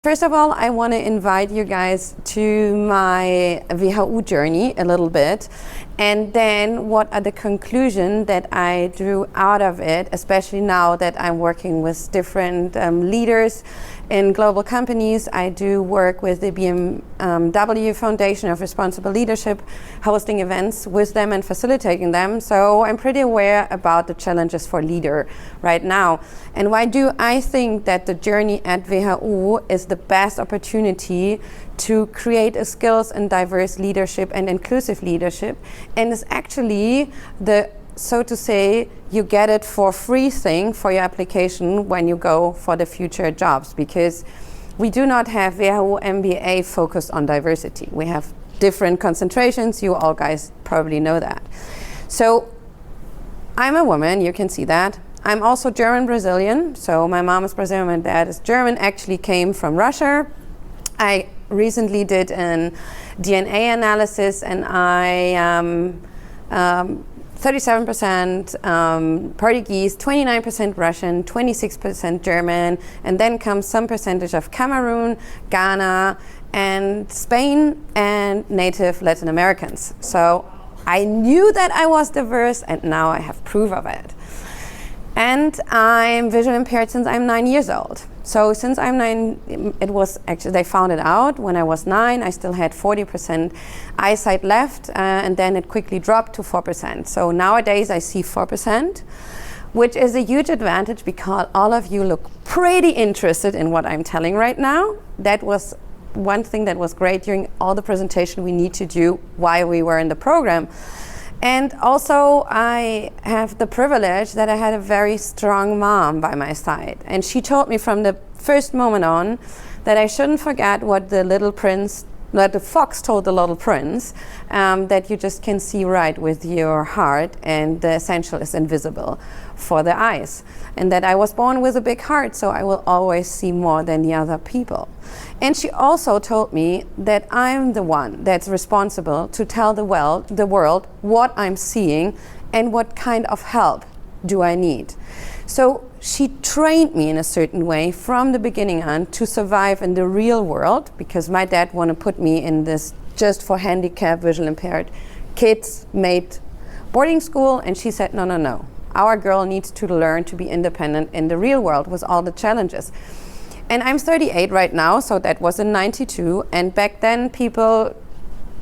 First of all, I want to invite you guys to my WHU journey a little bit, and then what are the conclusions that I drew out of it, especially now that I'm working with different leaders in global companies. I do work with the BMW Foundation of Responsible Leadership, hosting events with them and facilitating them. So I'm pretty aware about the challenges for leader right now. And why do I think that the journey at WHU is the best opportunity to create a skills and diverse leadership and inclusive leadership, and is actually the, so to say, you get it for free thing for your application when you go for the future jobs, because we do not have WHU MBA focused on diversity. We have different concentrations. You all guys probably know that. So I'm a woman, you can see that. I'm also German-Brazilian, so my mom is Brazilian, my dad is German, actually came from Russia. I recently did a DNA analysis, and I am 37% Portuguese, 29% Russian, 26% German, and then comes some percentage of Cameroon, Ghana, and Spain, and native Latin Americans. So I knew that I was diverse, and now I have proof of it. And I'm visually impaired since I'm 9 years old. So since I'm 9, it was actually, they found it out when I was 9. I still had 40% eyesight left, and then it quickly dropped to 4%. So nowadays I see 4%, which is a huge advantage because all of you look pretty interested in what I'm telling right now. That was one thing that was great during all the presentation we need to do while we were in the program. And also I have the privilege that I had a very strong mom by my side. And she told me from the first moment on that I shouldn't forget what the little prince, that the fox told the little prince, that you just can see right with your heart, and the essential is invisible for the eyes. And that I was born with a big heart, so I will always see more than the other people. And she also told me that I'm the one that's responsible to tell the world what I'm seeing and what kind of help do I need. So she trained me in a certain way from the beginning on to survive in the real world, because my dad wanted to put me in this just for handicapped, visually impaired kids made boarding school, and she said, no, no, no. Our girl needs to learn to be independent in the real world with all the challenges. And I'm 38 right now, so that was in '92, and back then people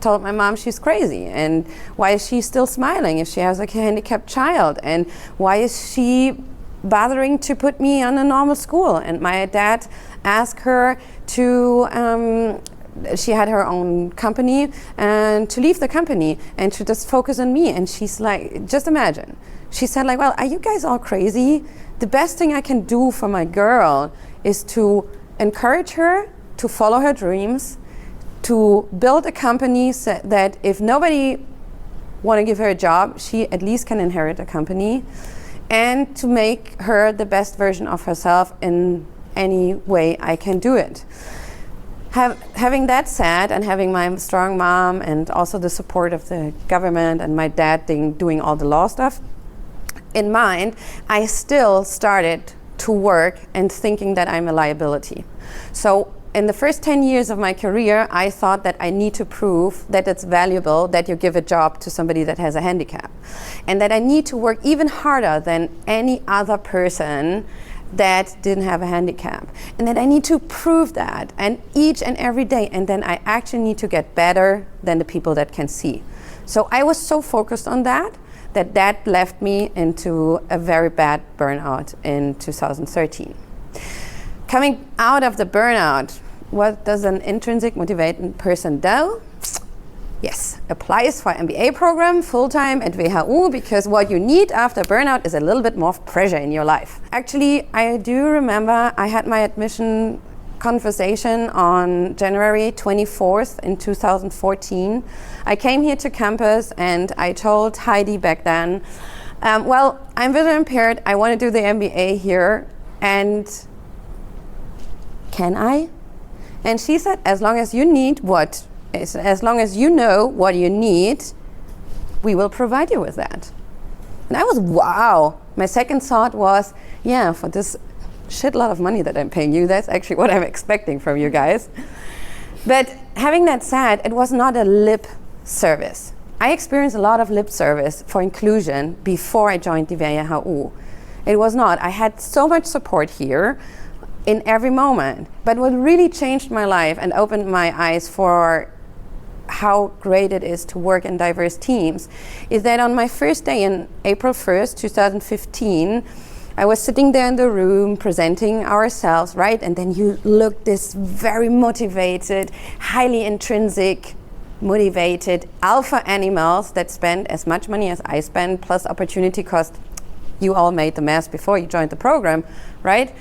told my mom she's crazy, and why is she still smiling if she has a handicapped child, and why is she bothering to put me on a normal school? And my dad asked her to, she had her own company, and to leave the company and to just focus on me. And she's like, just imagine, she said like, well, are you guys all crazy? The best thing I can do for my girl is to encourage her to follow her dreams, to build a company so that if nobody want to give her a job, she at least can inherit a company, and to make her the best version of herself in any way I can do it. Having that said, and having my strong mom and also the support of the government and my dad doing all the law stuff in mind, I still started to work and thinking that I'm a liability. So in the first 10 years of my career, I thought that I need to prove that it's valuable that you give a job to somebody that has a handicap, and that I need to work even harder than any other person that didn't have a handicap, and that I need to prove that, and each and every day, and then I actually need to get better than the people that can see. So I was so focused on that left me into a very bad burnout in 2013. Coming out of the burnout, what does an intrinsic motivated person do? Yes, applies for MBA program full-time at WHU, because what you need after burnout is a little bit more pressure in your life. Actually, I do remember I had my admission conversation on January 24th in 2014. I came here to campus and I told Heidi back then, well, I'm visually impaired, I want to do the MBA here, and can I? And she said, as long as you need as long as you know what you need, we will provide you with that. And I was, wow. My second thought was, yeah, for this shitload of money that I'm paying you. That's actually what I'm expecting from you guys. But having that said, it was not a lip service. I experienced a lot of lip service for inclusion before I joined the WHU. It was not. I had so much support here in every moment. But what really changed my life and opened my eyes for how great it is to work in diverse teams is that on my first day in April 1st, 2015, I was sitting there in the room presenting ourselves, right? And then you look this very motivated, highly intrinsic, motivated alpha animals that spend as much money as I spend plus opportunity cost. You all made the math before you joined the program, right?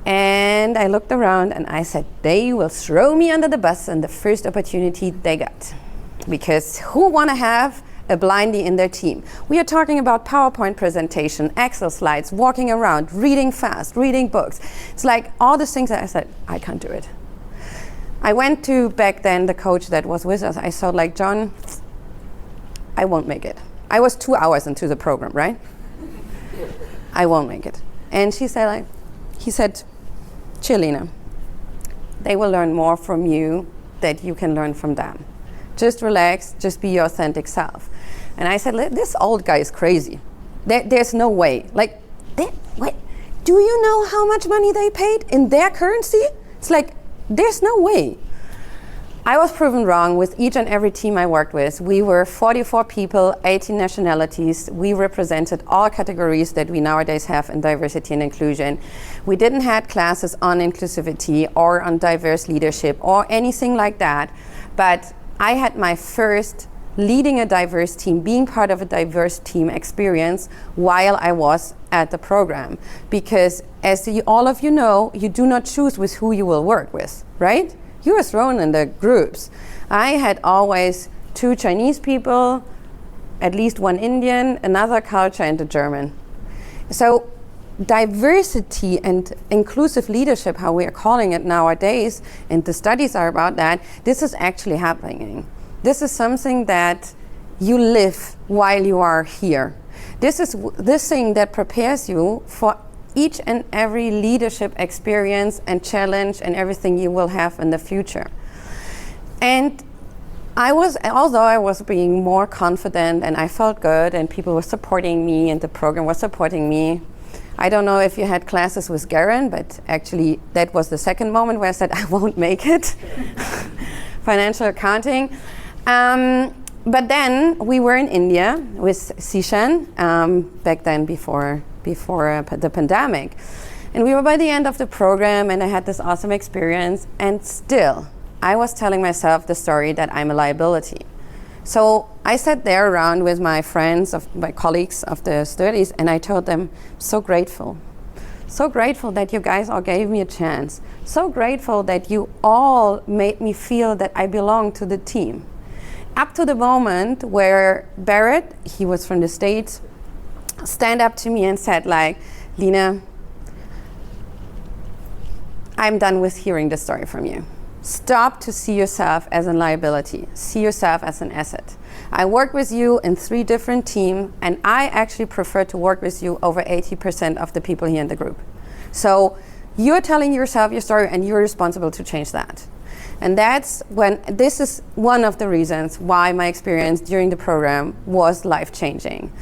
And I looked around and I said, they will throw me under the bus in the first opportunity they got. Because who want to have a blindie in their team? We are talking about PowerPoint presentation, Excel slides, walking around, reading fast, reading books. It's like all the things that I said, I can't do it. I went to, back then, the coach that was with us. I thought, like, John, I won't make it. I was 2 hours into the program, right? I won't make it. And he said, chill, Lina. They will learn more from you than you can learn from them. Just relax, just be your authentic self. And I said, this old guy is crazy. There's no way. Like, wait, do you know how much money they paid in their currency? It's like, there's no way. I was proven wrong with each and every team I worked with. We were 44 people, 18 nationalities. We represented all categories that we nowadays have in diversity and inclusion. We didn't have classes on inclusivity or on diverse leadership or anything like that. But I had my first leading a diverse team, being part of a diverse team experience while I was at the program. Because as all of you know, you do not choose with who you will work with, right? You were thrown in the groups. I had always 2 Chinese people, at least 1 Indian, another culture, and a German. So diversity and inclusive leadership, how we are calling it nowadays, and the studies are about that, this is actually happening. This is something that you live while you are here. This is this thing that prepares you for each and every leadership experience and challenge and everything you will have in the future. And although I was being more confident and I felt good and people were supporting me and the program was supporting me. I don't know if you had classes with Garen, but actually that was the second moment where I said I won't make it. Financial accounting. But then we were in India with Sishan, back then before the pandemic. And we were by the end of the program and I had this awesome experience, and still I was telling myself the story that I'm a liability. So I sat there around with my friends, my colleagues of the studies, and I told them, so grateful that you guys all gave me a chance. So grateful that you all made me feel that I belong to the team. Up to the moment where Barrett, he was from the States, stand up to me and said, like, Lina, I'm done with hearing the story from you. Stop to see yourself as a liability. See yourself as an asset. I work with you in 3 different teams, and I actually prefer to work with you over 80% of the people here in the group. So you're telling yourself your story, and you're responsible to change that. And this is one of the reasons why my experience during the program was life-changing.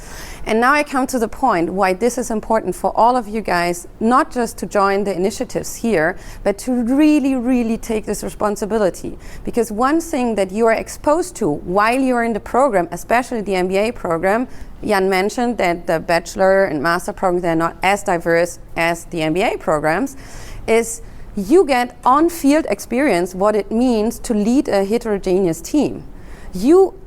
And now I come to the point why this is important for all of you guys, not just to join the initiatives here, but to really, really take this responsibility. Because one thing that you are exposed to while you're in the program, especially the MBA program, Jan mentioned that the bachelor and master programs, they're not as diverse as the MBA programs, is you get on-field experience what it means to lead a heterogeneous team. You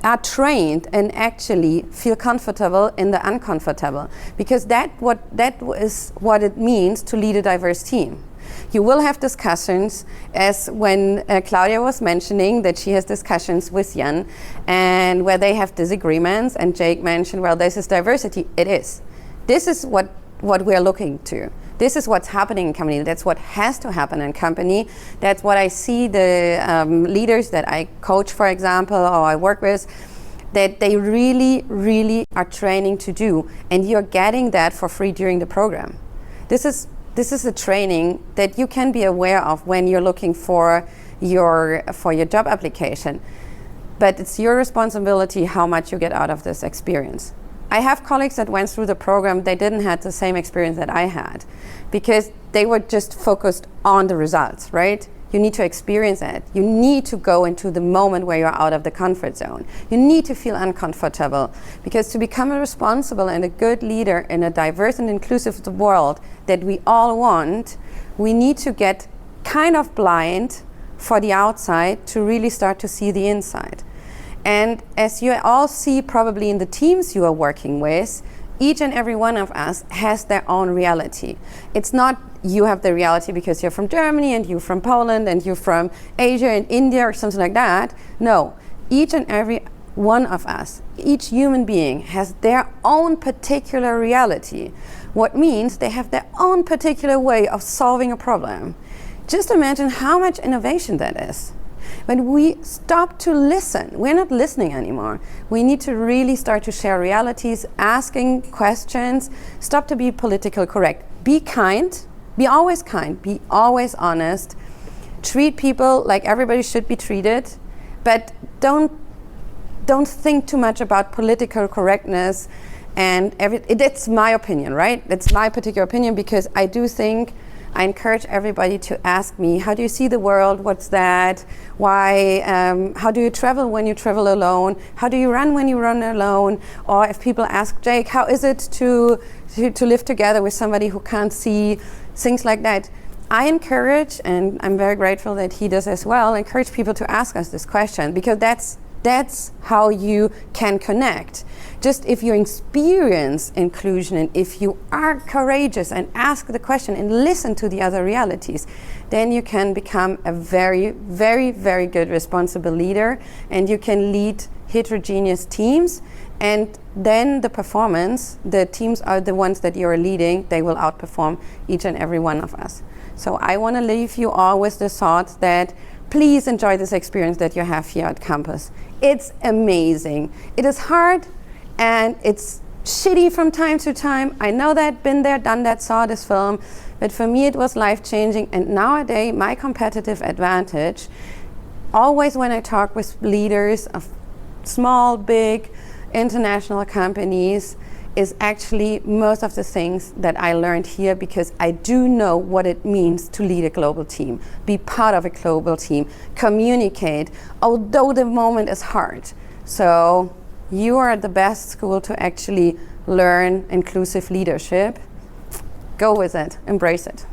are trained and actually feel comfortable in the uncomfortable, because that is what it means to lead a diverse team. You will have discussions, as when Claudia was mentioning that she has discussions with Jan, and where they have disagreements, and Jake mentioned, well, this is diversity. It is. This is what we're looking to. This is what's happening in company. That's what has to happen in company. That's what I see the leaders that I coach, for example, or I work with, that they really, really are training to do. And you're getting that for free during the program. This this is a training that you can be aware of when you're looking for your job application. But it's your responsibility how much you get out of this experience. I have colleagues that went through the program, they didn't have the same experience that I had because they were just focused on the results, right? You need to experience it. You need to go into the moment where you're out of the comfort zone. You need to feel uncomfortable because to become a responsible and a good leader in a diverse and inclusive world that we all want, we need to get kind of blind for the outside to really start to see the inside. And as you all see probably in the teams you are working with, each and every one of us has their own reality. It's not you have the reality because you're from Germany and you're from Poland and you're from Asia and India or something like that. No, each and every one of us, each human being has their own particular reality. What means they have their own particular way of solving a problem. Just imagine how much innovation that is. When we stop to listen, we're not listening anymore. We need to really start to share realities, asking questions, stop to be politically correct. Be kind, be always honest, treat people like everybody should be treated, but don't think too much about political correctness and it's my opinion, right? It's my particular opinion because I do think I encourage everybody to ask me, how do you see the world? What's that? Why? How do you travel when you travel alone? How do you run when you run alone? Or if people ask Jake, how is it to live together with somebody who can't see? Things like that. I encourage, and I'm very grateful that he does as well, encourage people to ask us this question because that's how you can connect. Just if you experience inclusion and if you are courageous and ask the question and listen to the other realities, then you can become a very, very, very good responsible leader and you can lead heterogeneous teams, and then the teams are the ones that you're leading, they will outperform each and every one of us. So I want to leave you all with the thought that please enjoy this experience that you have here at campus. It's amazing. It is hard and it's shitty from time to time. I know that, been there, done that, saw this film, but for me it was life-changing. And nowadays my competitive advantage, always when I talk with leaders of small, big, international companies, is actually most of the things that I learned here because I do know what it means to lead a global team, be part of a global team, communicate, although the moment is hard. So you are the best school to actually learn inclusive leadership. Go with it, embrace it.